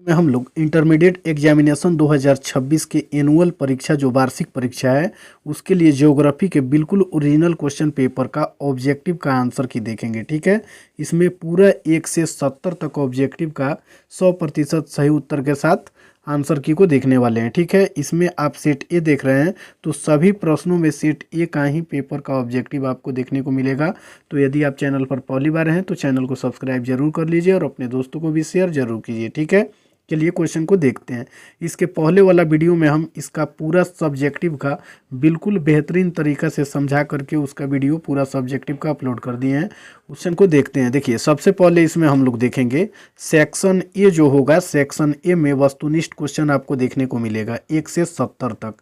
में हम लोग इंटरमीडिएट एग्जामिनेशन 2026 के एनुअल परीक्षा जो वार्षिक परीक्षा है उसके लिए ज्योग्राफी के बिल्कुल ओरिजिनल क्वेश्चन पेपर का ऑब्जेक्टिव का आंसर की देखेंगे। ठीक है, इसमें पूरा 1 से 70 तक ऑब्जेक्टिव का 100% सही उत्तर के साथ आंसर की को देखने वाले हैं। ठीक है, इसमें आप सेट ए देख रहे हैं तो सभी प्रश्नों में सेट ए का ही पेपर का ऑब्जेक्टिव आपको देखने को मिलेगा। तो यदि आप चैनल पर पहली बार हैं तो चैनल को सब्सक्राइब जरूर कर लीजिए और अपने दोस्तों को भी शेयर जरूर कीजिए। ठीक है, चलिए क्वेश्चन को देखते हैं। इसके पहले वाला वीडियो में हम इसका पूरा सब्जेक्टिव का बिल्कुल बेहतरीन तरीका से समझा करके उसका वीडियो पूरा सब्जेक्टिव का अपलोड कर दिए हैं। क्वेश्चन को देखते हैं। देखिए, सबसे पहले इसमें हम लोग देखेंगे सेक्शन ए जो होगा, सेक्शन ए में वस्तुनिष्ठ क्वेश्चन आपको देखने को मिलेगा 1 से 70 तक,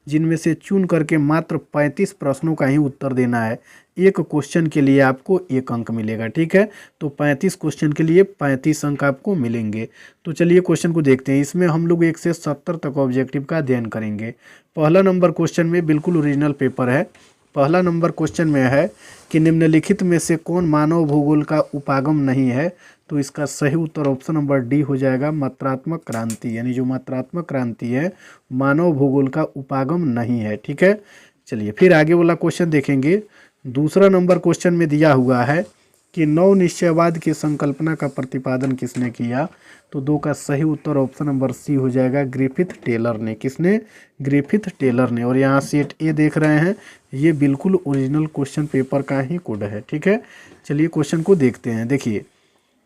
जिनमें से चुन करके मात्र 35 प्रश्नों का ही उत्तर देना है। एक क्वेश्चन के लिए आपको 1 अंक मिलेगा। ठीक है, तो 35 क्वेश्चन के लिए 35 अंक आपको मिलेंगे। तो चलिए क्वेश्चन को देखते हैं। इसमें हम लोग 1 से 70 तक ऑब्जेक्टिव का अध्ययन करेंगे। पहला नंबर क्वेश्चन में बिल्कुल ओरिजिनल पेपर है। पहला नंबर क्वेश्चन में है कि निम्नलिखित में से कौन मानव भूगोल का उपागम नहीं है। तो इसका सही उत्तर ऑप्शन नंबर डी हो जाएगा, मात्रात्मक क्रांति। यानी जो मात्रात्मक क्रांति है मानव भूगोल का उपागम नहीं है। ठीक है, चलिए फिर आगे वाला क्वेश्चन देखेंगे। दूसरा नंबर क्वेश्चन में दिया हुआ है कि नव निश्चयवाद की संकल्पना का प्रतिपादन किसने किया। तो 2 का सही उत्तर ऑप्शन नंबर सी हो जाएगा, ग्रिफिथ टेलर ने। किसने? ग्रिफिथ टेलर ने। और यहाँ सेट ए देख रहे हैं, ये बिल्कुल ओरिजिनल क्वेश्चन पेपर का ही कोड है। ठीक है, चलिए क्वेश्चन को देखते हैं। देखिए,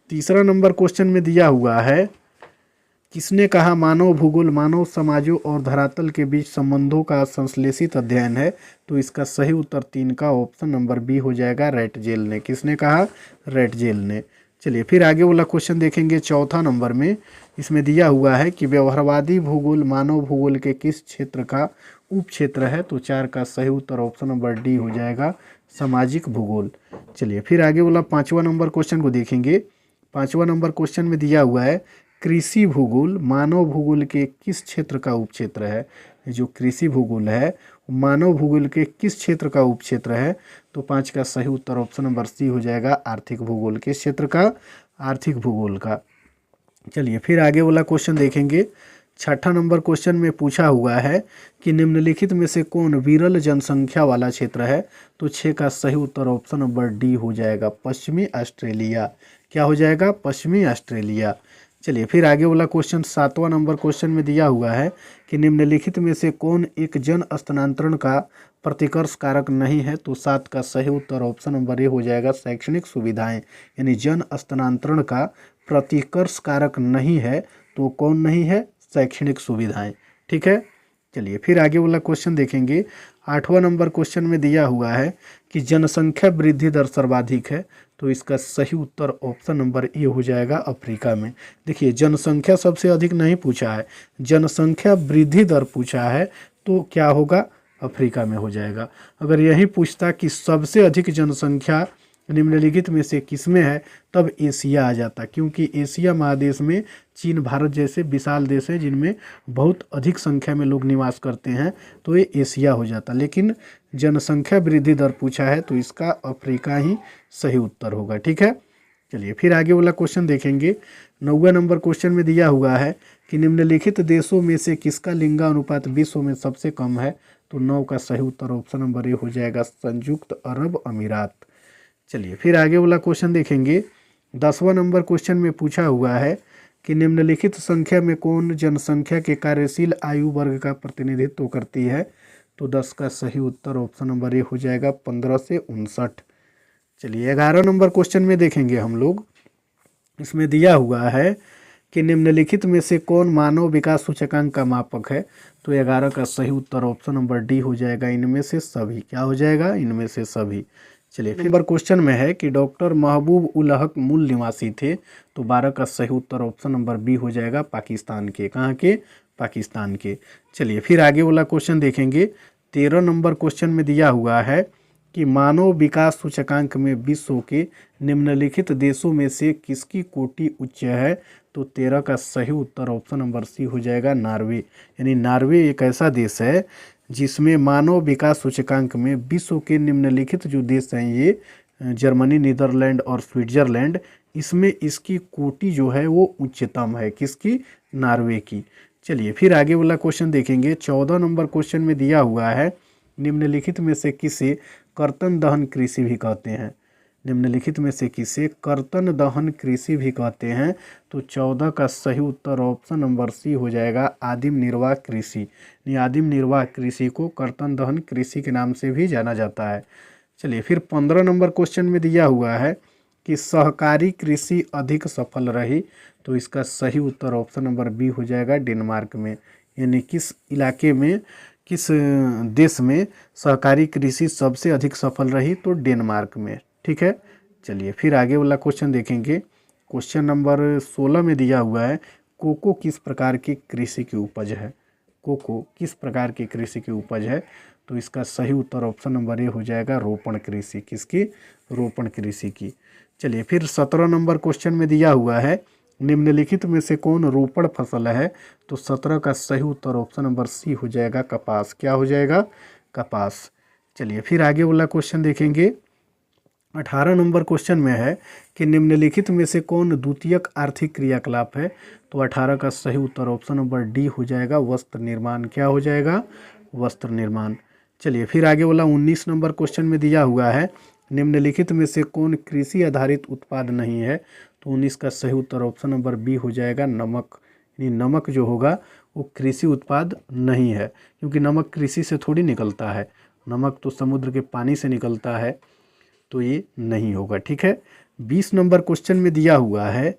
तीसरा नंबर क्वेश्चन में दिया हुआ है, किसने कहा मानव भूगोल मानव समाजों और धरातल के बीच संबंधों का संश्लेषित अध्ययन है। तो इसका सही उत्तर 3 का ऑप्शन नंबर बी हो जाएगा, रैटजेल ने। किसने कहा? रैटजेल ने। चलिए फिर आगे वाला क्वेश्चन देखेंगे। चौथा नंबर में इसमें दिया हुआ है कि व्यवहारवादी भूगोल मानव भूगोल के किस क्षेत्र का उप क्षेत्र है। तो 4 का सही उत्तर ऑप्शन नंबर डी हो जाएगा, सामाजिक भूगोल। चलिए फिर आगे वाला 5वां नंबर क्वेश्चन को देखेंगे। 5वां नंबर क्वेश्चन में दिया हुआ है, कृषि भूगोल मानव भूगोल के किस क्षेत्र का उपक्षेत्र है। जो कृषि भूगोल है मानव भूगोल के किस क्षेत्र का उपक्षेत्र है। तो 5 का सही उत्तर ऑप्शन नंबर सी हो जाएगा, आर्थिक भूगोल। किस क्षेत्र का? आर्थिक भूगोल का। चलिए फिर आगे वाला क्वेश्चन देखेंगे। 6ठा नंबर क्वेश्चन में पूछा हुआ है कि निम्नलिखित में से कौन विरल जनसंख्या वाला क्षेत्र है। तो 6 का सही उत्तर ऑप्शन नंबर डी हो जाएगा, पश्चिमी ऑस्ट्रेलिया। क्या हो जाएगा? पश्चिमी ऑस्ट्रेलिया। चलिए फिर आगे वाला क्वेश्चन 7वां नंबर क्वेश्चन में दिया हुआ है कि निम्नलिखित में से कौन एक जन स्थानांतरण का प्रतिकर्ष कारक नहीं है। तो 7 का सही उत्तर ऑप्शन नंबर ए हो जाएगा, शैक्षणिक सुविधाएं। यानी जन स्थानांतरण का प्रतिकर्ष कारक नहीं है तो कौन नहीं है? शैक्षणिक सुविधाएं। ठीक है, चलिए फिर आगे वाला क्वेश्चन देखेंगे। 8वां नंबर क्वेश्चन में दिया हुआ है कि जनसंख्या वृद्धि दर सर्वाधिक है। तो इसका सही उत्तर ऑप्शन नंबर ए हो जाएगा, अफ्रीका में। देखिए, जनसंख्या सबसे अधिक नहीं पूछा है, जनसंख्या वृद्धि दर पूछा है। तो क्या होगा? अफ्रीका में हो जाएगा। अगर यही पूछता कि सबसे अधिक जनसंख्या निम्नलिखित में से किसमें है, तब एशिया आ जाता, क्योंकि एशिया महादेश में चीन भारत जैसे विशाल देश है जिनमें बहुत अधिक संख्या में लोग निवास करते हैं, तो ये एशिया हो जाता। लेकिन जनसंख्या वृद्धि दर पूछा है तो इसका अफ्रीका ही सही उत्तर होगा। ठीक है, चलिए फिर आगे वाला क्वेश्चन देखेंगे। 9वां नंबर क्वेश्चन में दिया हुआ है कि निम्नलिखित देशों में से किसका लिंगानुपात विश्व में सबसे कम है। तो 9 का सही उत्तर ऑप्शन नंबर ए हो जाएगा, संयुक्त अरब अमीरात। चलिए फिर आगे वाला क्वेश्चन देखेंगे। 10वां नंबर क्वेश्चन में पूछा हुआ है कि निम्नलिखित संख्या में कौन जनसंख्या के कार्यशील आयु वर्ग का प्रतिनिधित्व करती है। तो 10 का सही उत्तर ऑप्शन नंबर ए हो जाएगा, 15 से 59। चलिए 11 नंबर क्वेश्चन में देखेंगे हम लोग। इसमें दिया हुआ है कि निम्नलिखित में से कौन मानव विकास सूचकांक का मापक है। तो 11 का सही उत्तर ऑप्शन नंबर डी हो जाएगा, इनमें से सभी। क्या हो जाएगा? इनमें से सभी। चलिए फिर नंबर क्वेश्चन में है कि डॉक्टर महबूब उल हक मूल निवासी थे। तो 12 का सही उत्तर ऑप्शन नंबर बी हो जाएगा, पाकिस्तान के। कहाँ के? पाकिस्तान के। चलिए फिर आगे वाला क्वेश्चन देखेंगे। 13 नंबर क्वेश्चन में दिया हुआ है कि मानव विकास सूचकांक में विश्व के निम्नलिखित देशों में से किसकी कोटि उच्च है। तो 13 का सही उत्तर ऑप्शन नंबर सी हो जाएगा, नार्वे। यानी नार्वे एक ऐसा देश है जिसमें मानव विकास सूचकांक में विश्व के निम्नलिखित जो देश हैं, ये जर्मनी, नीदरलैंड और स्विट्जरलैंड, इसमें इसकी कोटि जो है वो उच्चतम है, किसकी? नॉर्वे की। चलिए फिर आगे वाला क्वेश्चन देखेंगे। 14 नंबर क्वेश्चन में दिया हुआ है, निम्नलिखित में से किसे कर्तन दहन कृषि भी कहते हैं? निम्नलिखित में से किसे कर्तन दहन कृषि भी कहते हैं? तो 14 का सही उत्तर ऑप्शन नंबर सी हो जाएगा, आदिम निर्वाह कृषि। आदिम निर्वाह कृषि को कर्तन दहन कृषि के नाम से भी जाना जाता है। चलिए फिर 15 नंबर क्वेश्चन में दिया हुआ है कि सहकारी कृषि अधिक सफल रही, तो इसका सही उत्तर ऑप्शन नंबर बी हो जाएगा, डेनमार्क में। यानी किस इलाके में, किस देश में सहकारी कृषि सबसे अधिक सफल रही? तो डेनमार्क में। ठीक है, चलिए फिर आगे वाला क्वेश्चन देखेंगे। क्वेश्चन नंबर 16 में दिया हुआ है, कोको किस प्रकार की कृषि की उपज है? कोको किस प्रकार की कृषि की उपज है? तो इसका सही उत्तर ऑप्शन नंबर ए हो जाएगा, रोपण कृषि। किसकी? रोपण कृषि की। चलिए फिर 17 नंबर क्वेश्चन में दिया हुआ है, निम्नलिखित में से कौन रोपण फसल है? तो 17 का सही उत्तर ऑप्शन नंबर सी हो जाएगा, कपास। क्या हो जाएगा? कपास। चलिए फिर आगे वाला क्वेश्चन देखेंगे। 18 नंबर क्वेश्चन में है कि निम्नलिखित में से कौन द्वितीयक आर्थिक क्रियाकलाप है? तो 18 का सही उत्तर ऑप्शन नंबर डी हो जाएगा, वस्त्र निर्माण। क्या हो जाएगा? वस्त्र निर्माण। चलिए फिर आगे वाला 19 नंबर क्वेश्चन में दिया हुआ है, निम्नलिखित में से कौन कृषि आधारित उत्पाद नहीं है? तो 19 का सही उत्तर ऑप्शन नंबर बी हो जाएगा, नमक। यानी नमक जो होगा वो कृषि उत्पाद नहीं है, क्योंकि नमक कृषि से थोड़ी निकलता है, नमक तो समुद्र के पानी से निकलता है, तो ये नहीं होगा। ठीक है, 20 नंबर क्वेश्चन में दिया हुआ है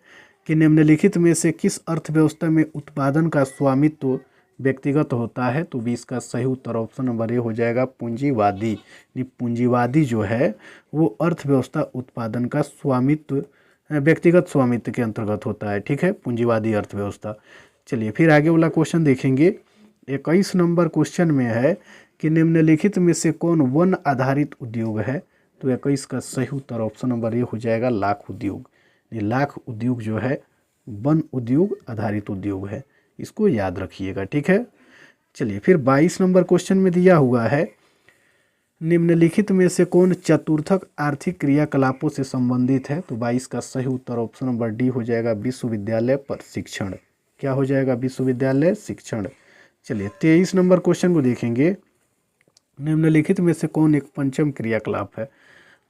कि निम्नलिखित में से किस अर्थव्यवस्था में उत्पादन का स्वामित्व व्यक्तिगत होता है? तो 20 का सही उत्तर ऑप्शन नंबर ए हो जाएगा, पूंजीवादी। पूंजीवादी जो है वो अर्थव्यवस्था उत्पादन का स्वामित्व व्यक्तिगत स्वामित्व के अंतर्गत होता है। ठीक है, पूंजीवादी अर्थव्यवस्था। चलिए फिर आगे वाला क्वेश्चन देखेंगे। 21 नंबर क्वेश्चन में है कि निम्नलिखित में से कौन वन आधारित उद्योग है? तो 21 का सही उत्तर ऑप्शन नंबर ए हो जाएगा, लाख उद्योग। ये लाख उद्योग जो है वन उद्योग आधारित उद्योग है, इसको याद रखिएगा। ठीक है, चलिए फिर 22 नंबर क्वेश्चन में दिया हुआ है, निम्नलिखित में से कौन चतुर्थक आर्थिक क्रियाकलापों से संबंधित है? तो 22 का सही उत्तर ऑप्शन नंबर डी हो जाएगा, विश्वविद्यालय प्रशिक्षण। क्या हो जाएगा? विश्वविद्यालय शिक्षण। चलिए 23 नंबर क्वेश्चन को देखेंगे, निम्नलिखित में से कौन एक पंचम क्रियाकलाप है?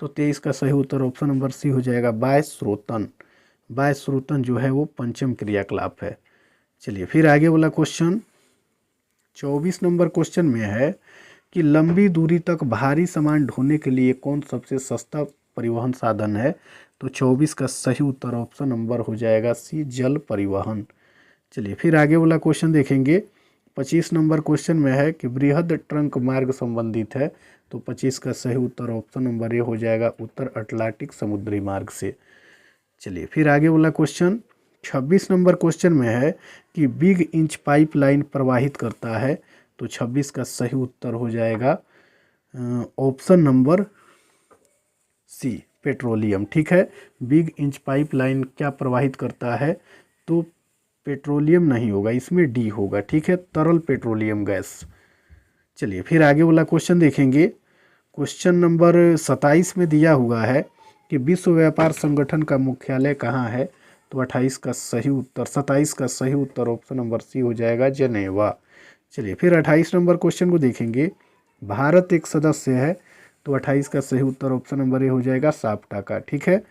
तो 23 का सही उत्तर ऑप्शन नंबर सी हो जाएगा, बाह्य स्रोतन। बाह्य स्रोतन जो है वो पंचम क्रियाकलाप है। चलिए फिर आगे वाला क्वेश्चन 24 नंबर क्वेश्चन में है कि लंबी दूरी तक भारी सामान ढोने के लिए कौन सबसे सस्ता परिवहन साधन है? तो 24 का सही उत्तर ऑप्शन नंबर हो जाएगा सी, जल परिवहन। चलिए फिर आगे वाला क्वेश्चन देखेंगे। 25 नंबर क्वेश्चन में है कि बृहद ट्रंक मार्ग संबंधित है, तो 25 का सही उत्तर ऑप्शन नंबर ए हो जाएगा, उत्तर अटलांटिक समुद्री मार्ग से। चलिए फिर आगे वाला क्वेश्चन 26 नंबर क्वेश्चन में है कि बिग इंच पाइपलाइन प्रवाहित करता है, तो 26 का सही उत्तर हो जाएगा ऑप्शन नंबर सी, पेट्रोलियम। ठीक है, बिग इंच पाइपलाइन क्या प्रवाहित करता है? तो पेट्रोलियम नहीं होगा, इसमें डी होगा। ठीक है, तरल पेट्रोलियम गैस। चलिए फिर आगे वाला क्वेश्चन देखेंगे। क्वेश्चन नंबर 27 में दिया हुआ है कि विश्व व्यापार संगठन का मुख्यालय कहाँ है? तो 28 का सही उत्तर 27 का सही उत्तर ऑप्शन नंबर सी हो जाएगा, जनेवा। चलिए फिर 28 नंबर क्वेश्चन को देखेंगे। भारत एक सदस्य है, तो 28 का सही उत्तर ऑप्शन नंबर ए हो जाएगा, साप्टा का। ठीक है,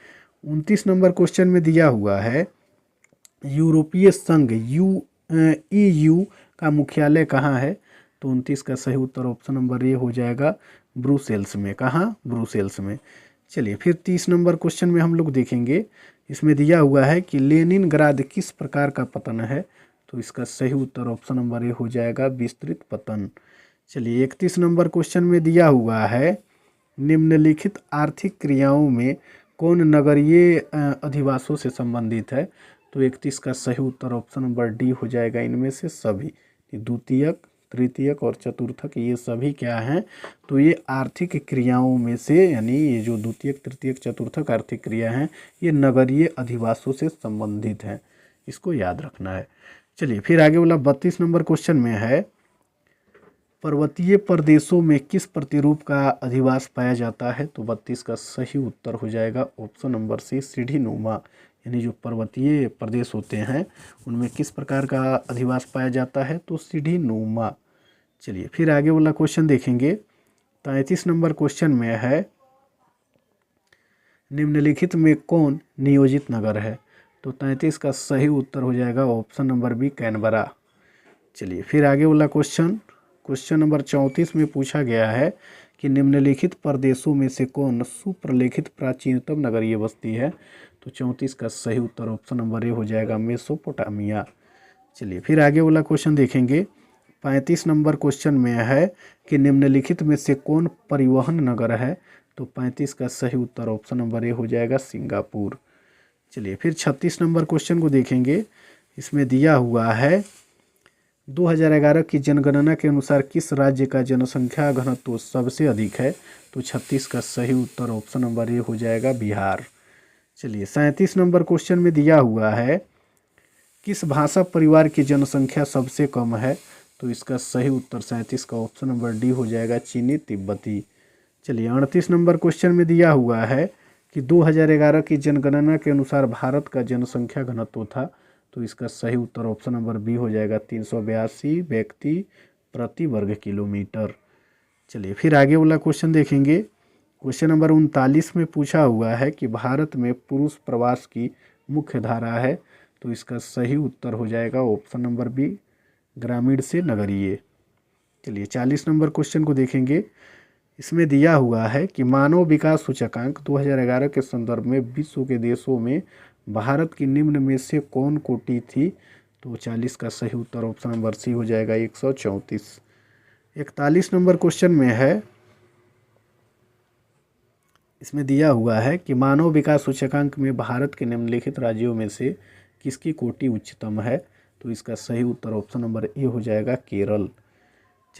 29 नंबर क्वेश्चन में दिया हुआ है यूरोपीय संघ EU का मुख्यालय कहाँ है? तो 29 का सही उत्तर ऑप्शन नंबर ए हो जाएगा, ब्रुसेल्स में। कहाँ? ब्रुसेल्स में। चलिए फिर 30 नंबर क्वेश्चन में हम लोग देखेंगे। इसमें दिया हुआ है कि लेनिनग्राद किस प्रकार का पतन है? तो इसका सही उत्तर ऑप्शन नंबर ए हो जाएगा, विस्तृत पतन। चलिए 31 नंबर क्वेश्चन में दिया हुआ है, निम्नलिखित आर्थिक क्रियाओं में कौन नगरीय अधिवासों से संबंधित है? तो 31 का सही उत्तर ऑप्शन नंबर डी हो जाएगा, इनमें से सभी। द्वितीयक, तृतीयक और चतुर्थक ये सभी क्या हैं? तो ये आर्थिक क्रियाओं में से, यानी ये जो द्वितीयक, तृतीयक, चतुर्थक आर्थिक क्रिया हैं ये नगरीय अधिवासों से संबंधित हैं, इसको याद रखना है। चलिए फिर आगे वाला 32 नंबर क्वेश्चन में है पर्वतीय प्रदेशों में किस प्रतिरूप का अधिवास पाया जाता है? तो 32 का सही उत्तर हो जाएगा ऑप्शन नंबर सी, सीढ़ी नुमा। यानी जो पर्वतीय प्रदेश होते हैं उनमें किस प्रकार का अधिवास पाया जाता है? तो सीढ़ी नुमा। चलिए फिर आगे वाला क्वेश्चन देखेंगे। 33 नंबर क्वेश्चन में है, निम्नलिखित में कौन नियोजित नगर है? तो 33 का सही उत्तर हो जाएगा ऑप्शन नंबर बी, कैनबरा। चलिए फिर आगे वाला क्वेश्चन नंबर 34 में पूछा गया है कि निम्नलिखित प्रदेशों में से कौन सुप्रलेखित प्राचीनतम नगरीय बस्ती है? तो 34 का सही उत्तर ऑप्शन नंबर ए हो जाएगा, मेसोपोटामिया। चलिए फिर आगे वाला क्वेश्चन देखेंगे। 35 नंबर क्वेश्चन में है कि निम्नलिखित में से कौन परिवहन नगर है? तो 35 का सही उत्तर ऑप्शन नंबर ए हो जाएगा, सिंगापुर। चलिए फिर 36 नंबर क्वेश्चन को देखेंगे। इसमें दिया हुआ है 2011 की जनगणना के अनुसार किस राज्य का जनसंख्या घनत्व सबसे अधिक है? तो 36 का सही उत्तर ऑप्शन नंबर ए हो जाएगा, बिहार। चलिए 37 नंबर क्वेश्चन में दिया हुआ है किस भाषा परिवार की जनसंख्या सबसे कम है? तो इसका सही उत्तर 37 का ऑप्शन नंबर डी हो जाएगा, चीनी तिब्बती। चलिए 38 नंबर क्वेश्चन में दिया हुआ है कि 2011 की जनगणना के अनुसार भारत का जनसंख्या घनत्व था। तो इसका सही उत्तर ऑप्शन नंबर बी हो जाएगा, 382 व्यक्ति प्रति वर्ग किलोमीटर। चलिए फिर आगे वाला क्वेश्चन देखेंगे। क्वेश्चन नंबर 39 में पूछा हुआ है कि भारत में पुरुष प्रवास की मुख्य धारा है। तो इसका सही उत्तर हो जाएगा ऑप्शन नंबर बी, ग्रामीण से नगरीय। चलिए 40 नंबर क्वेश्चन को देखेंगे। इसमें दिया हुआ है कि मानव विकास सूचकांक 2011 के संदर्भ में विश्व के देशों में भारत की निम्न में से कौन कोटि थी? तो 40 का सही उत्तर ऑप्शन नंबर सी हो जाएगा, 134। 41 नंबर क्वेश्चन में है, इसमें दिया हुआ है कि मानव विकास सूचकांक में भारत के निम्नलिखित राज्यों में से किसकी कोटि उच्चतम है? तो इसका सही उत्तर ऑप्शन नंबर ए हो जाएगा, केरल।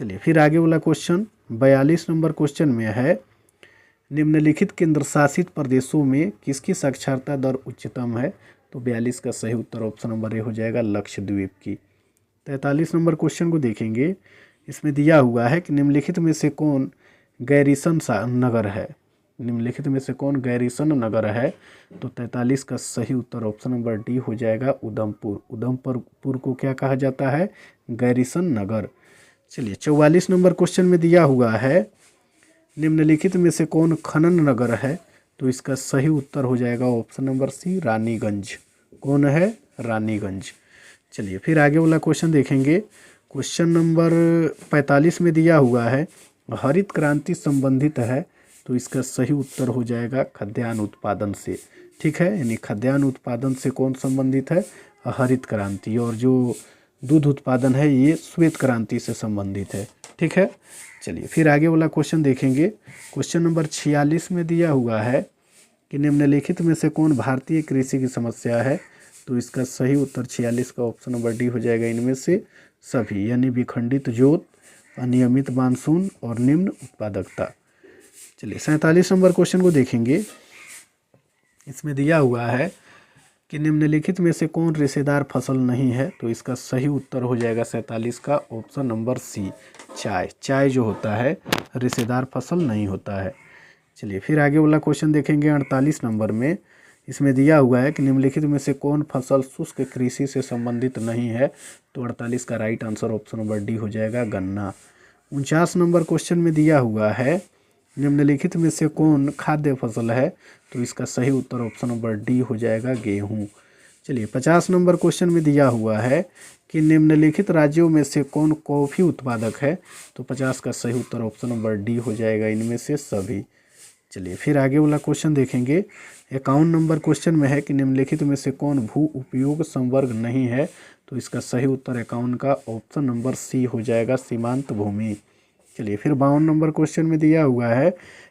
चलिए फिर आगे वाला क्वेश्चन 42 नंबर क्वेश्चन में है, निम्नलिखित केंद्र शासित प्रदेशों में किसकी साक्षरता दर उच्चतम है? तो 42 का सही उत्तर ऑप्शन नंबर ए हो जाएगा, लक्षद्वीप की। 43 नंबर क्वेश्चन को देखेंगे। इसमें दिया हुआ है कि निम्नलिखित में से कौन गैरिसन नगर है? निम्नलिखित में से कौन गैरिसन नगर है? तो 43 का सही उत्तर ऑप्शन नंबर डी हो जाएगा, उधमपुर। उधमपुर को क्या कहा जाता है? गैरिसन नगर। चलिए 44 नंबर क्वेश्चन में दिया हुआ है, निम्नलिखित में से कौन खनन नगर है? तो इसका सही उत्तर हो जाएगा ऑप्शन नंबर सी, रानीगंज। कौन है? रानीगंज। चलिए फिर आगे वाला क्वेश्चन देखेंगे। क्वेश्चन नंबर 45 में दिया हुआ है, हरित क्रांति संबंधित है। तो इसका सही उत्तर हो जाएगा, खाद्यान्न उत्पादन से। ठीक है, यानी खाद्यान्न उत्पादन से कौन संबंधित है? हरित क्रांति। और जो दूध उत्पादन है ये श्वेत क्रांति से संबंधित है। ठीक है, चलिए फिर आगे वाला क्वेश्चन देखेंगे। क्वेश्चन नंबर 46 में दिया हुआ है कि निम्नलिखित में से कौन भारतीय कृषि की समस्या है? तो इसका सही उत्तर 46 का ऑप्शन नंबर डी हो जाएगा, इनमें से सभी। यानी विखंडित जोत, अनियमित मानसून और निम्न उत्पादकता। चलिए 47 नंबर क्वेश्चन को देखेंगे। इसमें दिया हुआ है कि निम्नलिखित में से कौन रेशेदार फसल नहीं है? तो इसका सही उत्तर हो जाएगा 47 का ऑप्शन नंबर सी, चाय। चाय जो होता है रेशेदार फसल नहीं होता है। चलिए फिर आगे वाला क्वेश्चन देखेंगे 48 नंबर में। इसमें दिया हुआ है कि निम्नलिखित में से कौन फसल शुष्क कृषि से संबंधित नहीं है? तो 48 का right answer option number D हो जाएगा, गन्ना। 49 नंबर क्वेश्चन में दिया हुआ है, निम्नलिखित में से कौन खाद्य फसल है? तो इसका सही उत्तर ऑप्शन नंबर डी हो जाएगा, गेहूं। चलिए 50 नंबर क्वेश्चन में दिया हुआ है कि निम्नलिखित राज्यों में से कौन कॉफ़ी उत्पादक है? तो 50 का सही उत्तर ऑप्शन नंबर डी हो जाएगा, इनमें से सभी। चलिए फिर आगे वाला क्वेश्चन देखेंगे। 51 नंबर क्वेश्चन में है कि निम्नलिखित में से कौन भू उपयोग संवर्ग नहीं है? तो इसका सही उत्तर 51 का ऑप्शन नंबर सी हो जाएगा, सीमांत भूमि। चलिए फिर 52 नंबर क्वेश्चन में दिया हुआ है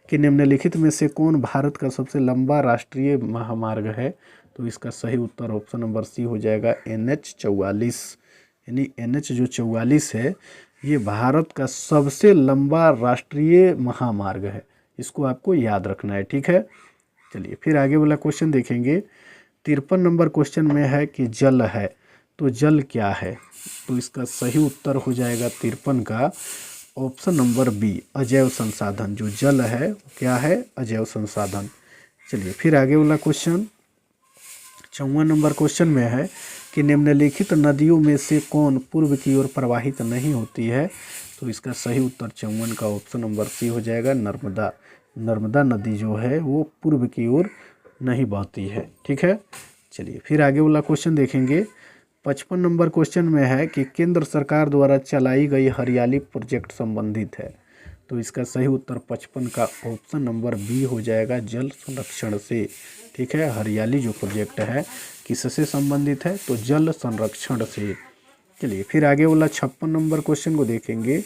कि निम्नलिखित में से कौन भारत का सबसे लंबा राष्ट्रीय महामार्ग है? तो इसका सही उत्तर ऑप्शन नंबर सी हो जाएगा, NH 44। यानी NH जो 44 है ये भारत का सबसे लंबा राष्ट्रीय महामार्ग है। इसको आपको याद रखना है। ठीक है, चलिए फिर आगे वाला क्वेश्चन देखेंगे। 53 नंबर क्वेश्चन में है कि जल है, तो जल क्या है? तो इसका सही उत्तर हो जाएगा 53 का ऑप्शन नंबर बी अजैव संसाधन। जो जल है वो क्या है? अजैव संसाधन। चलिए फिर आगे वाला क्वेश्चन 54 नंबर क्वेश्चन में है कि निम्नलिखित नदियों में से कौन पूर्व की ओर प्रवाहित नहीं होती है? तो इसका सही उत्तर 54 का ऑप्शन नंबर सी हो जाएगा, नर्मदा। नर्मदा नदी जो है वो पूर्व की ओर नहीं बहती है। ठीक है, चलिए फिर आगे वाला क्वेश्चन देखेंगे। 55 नंबर क्वेश्चन में है कि केंद्र सरकार द्वारा चलाई गई हरियाली प्रोजेक्ट संबंधित है। तो इसका सही उत्तर 55 का ऑप्शन नंबर बी हो जाएगा, जल संरक्षण से। ठीक है, हरियाली जो प्रोजेक्ट है किससे संबंधित है? तो जल संरक्षण से। चलिए फिर आगे वाला 56 नंबर क्वेश्चन को देखेंगे।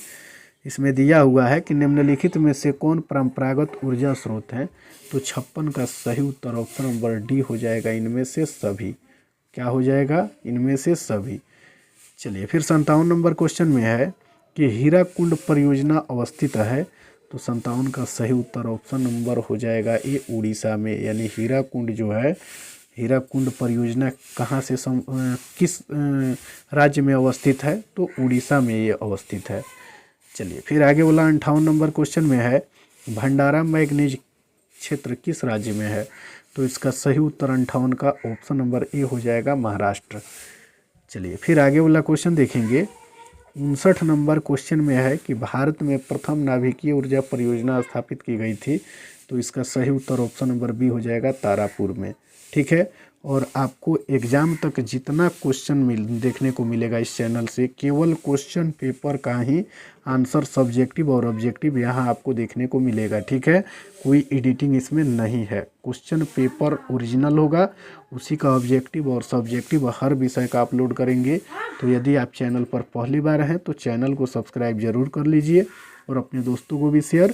इसमें दिया हुआ है कि निम्नलिखित में से कौन परंपरागत ऊर्जा स्रोत है? तो 56 का सही उत्तर ऑप्शन नंबर डी हो जाएगा, इनमें से सभी। क्या हो जाएगा? इनमें से सभी। चलिए फिर 57 नंबर क्वेश्चन में है कि हीराकुंड परियोजना अवस्थित है। तो 57 का सही उत्तर ऑप्शन नंबर हो जाएगा ए, उड़ीसा में। यानी हीराकुंड जो है, हीराकुंड परियोजना कहाँ से किस राज्य में अवस्थित है? तो उड़ीसा में ये अवस्थित है। चलिए फिर आगे वाला 58 नंबर क्वेश्चन में है भंडारा मैग्नीज क्षेत्र किस राज्य में है? तो इसका सही उत्तर 58 का ऑप्शन नंबर ए हो जाएगा, महाराष्ट्र। चलिए फिर आगे वाला क्वेश्चन देखेंगे। 59 नंबर क्वेश्चन में है कि भारत में प्रथम नाभिकीय ऊर्जा परियोजना स्थापित की गई थी। तो इसका सही उत्तर ऑप्शन नंबर बी हो जाएगा, तारापुर में। ठीक है, और आपको एग्जाम तक जितना क्वेश्चन देखने को मिलेगा इस चैनल से, केवल क्वेश्चन पेपर का ही आंसर सब्जेक्टिव और ऑब्जेक्टिव यहाँ आपको देखने को मिलेगा। ठीक है, कोई एडिटिंग इसमें नहीं है। क्वेश्चन पेपर ओरिजिनल होगा, उसी का ऑब्जेक्टिव और सब्जेक्टिव हर विषय का अपलोड करेंगे। तो यदि आप चैनल पर पहली बार हैं तो चैनल को सब्सक्राइब जरूर कर लीजिए और अपने दोस्तों को भी शेयर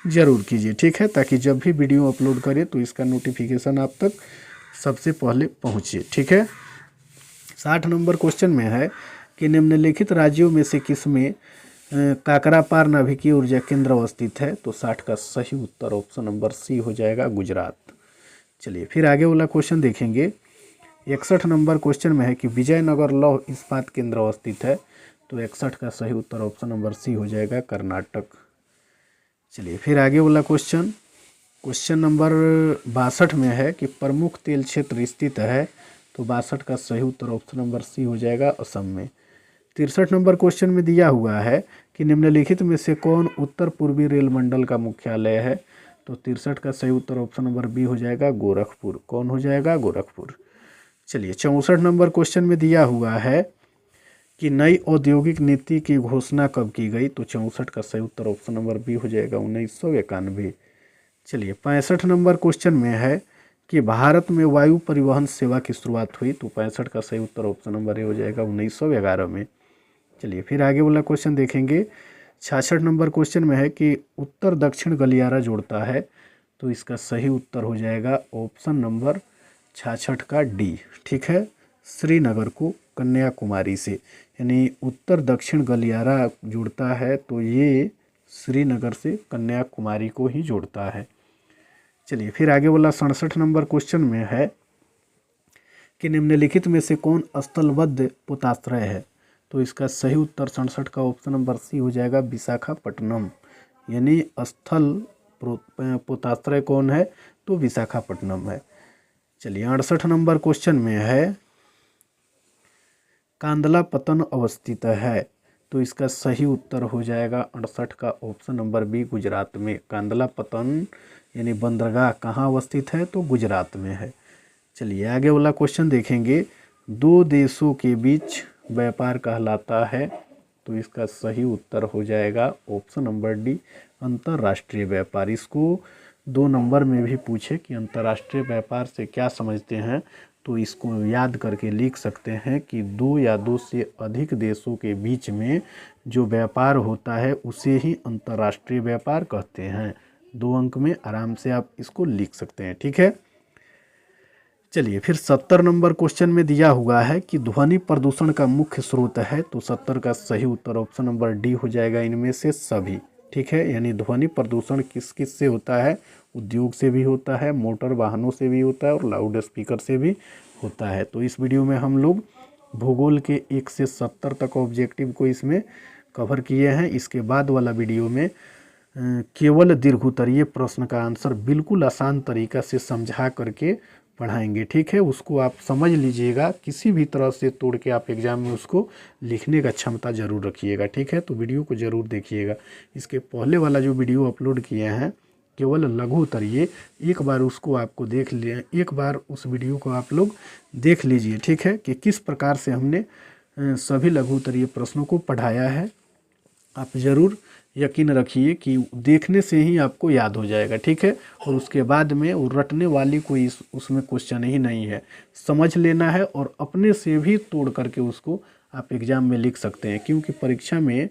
ज़रूर कीजिए। ठीक है, ताकि जब भी वीडियो अपलोड करें तो इसका नोटिफिकेशन आप तक सबसे पहले पहुँचे। ठीक है, 60 नंबर क्वेश्चन में है कि निम्नलिखित राज्यों में से किसमें काकरापार नाभिकीय ऊर्जा केंद्र अवस्थित है? तो 60 का सही उत्तर ऑप्शन नंबर सी हो जाएगा, गुजरात। चलिए फिर आगे वाला क्वेश्चन देखेंगे। 61 नंबर क्वेश्चन में है कि विजयनगर लौह इस्पात केंद्र अवस्थित है। तो 61 का सही उत्तर ऑप्शन नंबर सी हो जाएगा, कर्नाटक। चलिए फिर आगे वाला क्वेश्चन नंबर 62 में है कि प्रमुख तेल क्षेत्र स्थित है। तो 62 का सही उत्तर ऑप्शन नंबर सी हो जाएगा, असम में। 63 नंबर क्वेश्चन में दिया हुआ है कि निम्नलिखित में से कौन उत्तर पूर्वी रेल मंडल का मुख्यालय है? तो 63 का सही उत्तर ऑप्शन नंबर बी हो जाएगा, गोरखपुर। कौन हो जाएगा? गोरखपुर। चलिए 64 नंबर क्वेश्चन में दिया हुआ है कि नई औद्योगिक नीति की घोषणा कब की गई? तो 64 का सही उत्तर ऑप्शन नंबर बी हो जाएगा, 1991। चलिए 65 नंबर क्वेश्चन में है कि भारत में वायु परिवहन सेवा की शुरुआत हुई। तो 65 का सही उत्तर ऑप्शन नंबर ए हो जाएगा, 1911 में। चलिए फिर आगे वाला क्वेश्चन देखेंगे। 66 नंबर क्वेश्चन में है कि उत्तर दक्षिण गलियारा जोड़ता है। तो इसका सही उत्तर हो जाएगा ऑप्शन नंबर 66 का डी। ठीक है, श्रीनगर को कन्याकुमारी से, यानी उत्तर दक्षिण गलियारा जुड़ता है तो ये श्रीनगर से कन्याकुमारी को ही जोड़ता है। चलिए फिर आगे वाला 67 नंबर क्वेश्चन में है कि निम्नलिखित में से कौन स्थलबद्ध पोताश्रय है? तो इसका सही उत्तर 67 का ऑप्शन नंबर सी हो जाएगा, विशाखापट्टनम। यानी स्थल पोताश्रय कौन है? तो विशाखापट्टनम है। चलिए 68 नंबर क्वेश्चन में है कांदलापतन अवस्थित है। तो इसका सही उत्तर हो जाएगा 68 का ऑप्शन नंबर बी, गुजरात में। कांदलापतन यानी बंदरगाह कहाँ अवस्थित है? तो गुजरात में है। चलिए आगे वाला क्वेश्चन देखेंगे। दो देशों के बीच व्यापार कहलाता है। तो इसका सही उत्तर हो जाएगा ऑप्शन नंबर डी, अंतर्राष्ट्रीय व्यापार। इसको 2 नंबर में भी पूछे कि अंतर्राष्ट्रीय व्यापार से क्या समझते हैं, तो इसको याद करके लिख सकते हैं कि 2 या 2 से अधिक देशों के बीच में जो व्यापार होता है उसे ही अंतर्राष्ट्रीय व्यापार कहते हैं। 2 अंक में आराम से आप इसको लिख सकते हैं। ठीक है, चलिए फिर 70 नंबर क्वेश्चन में दिया हुआ है कि ध्वनि प्रदूषण का मुख्य स्रोत है। तो 70 का सही उत्तर ऑप्शन नंबर डी हो जाएगा, इनमें से सभी। ठीक है, यानी ध्वनि प्रदूषण किस किस से होता है? उद्योग से भी होता है, मोटर वाहनों से भी होता है और लाउड स्पीकर से भी होता है। तो इस वीडियो में हम लोग भूगोल के 1 से 70 तक ऑब्जेक्टिव को इसमें कवर किए हैं। इसके बाद वाला वीडियो में केवल दीर्घोत्तरीय प्रश्न का आंसर बिल्कुल आसान तरीका से समझा करके पढ़ाएंगे, ठीक है। उसको आप समझ लीजिएगा, किसी भी तरह से तोड़ के आप एग्ज़ाम में उसको लिखने का क्षमता ज़रूर रखिएगा, ठीक है। तो वीडियो को ज़रूर देखिएगा। इसके पहले वाला जो वीडियो अपलोड किए हैं केवल लघु उत्तरीय, एक बार उसको आपको देख लें, एक बार उस वीडियो को आप लोग देख लीजिए, ठीक है, कि किस प्रकार से हमने सभी लघु उत्तरीय प्रश्नों को पढ़ाया है। आप ज़रूर यकीन रखिए कि देखने से ही आपको याद हो जाएगा, ठीक है। और उसके बाद में वो रटने वाली कोई उसमें क्वेश्चन ही नहीं है, समझ लेना है और अपने से भी तोड़ करके उसको आप एग्ज़ाम में लिख सकते हैं। क्योंकि परीक्षा में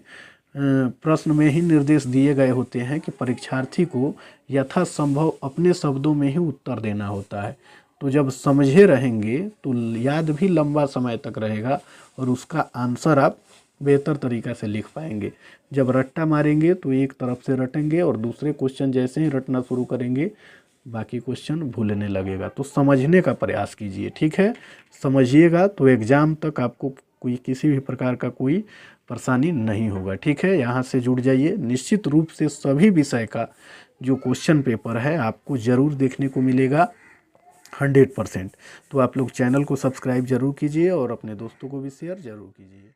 प्रश्न में ही निर्देश दिए गए होते हैं कि परीक्षार्थी को यथासंभव अपने शब्दों में ही उत्तर देना होता है। तो जब समझे रहेंगे तो याद भी लंबा समय तक रहेगा और उसका आंसर आप बेहतर तरीक़ा से लिख पाएंगे। जब रट्टा मारेंगे तो एक तरफ से रटेंगे और दूसरे क्वेश्चन जैसे ही रटना शुरू करेंगे बाकी क्वेश्चन भूलने लगेगा। तो समझने का प्रयास कीजिए, ठीक है। समझिएगा तो एग्ज़ाम तक आपको कोई किसी भी प्रकार का कोई परेशानी नहीं होगा, ठीक है। यहाँ से जुड़ जाइए। निश्चित रूप से सभी विषय का जो क्वेश्चन पेपर है आपको ज़रूर देखने को मिलेगा 100%। तो आप लोग चैनल को सब्सक्राइब ज़रूर कीजिए और अपने दोस्तों को भी शेयर ज़रूर कीजिए।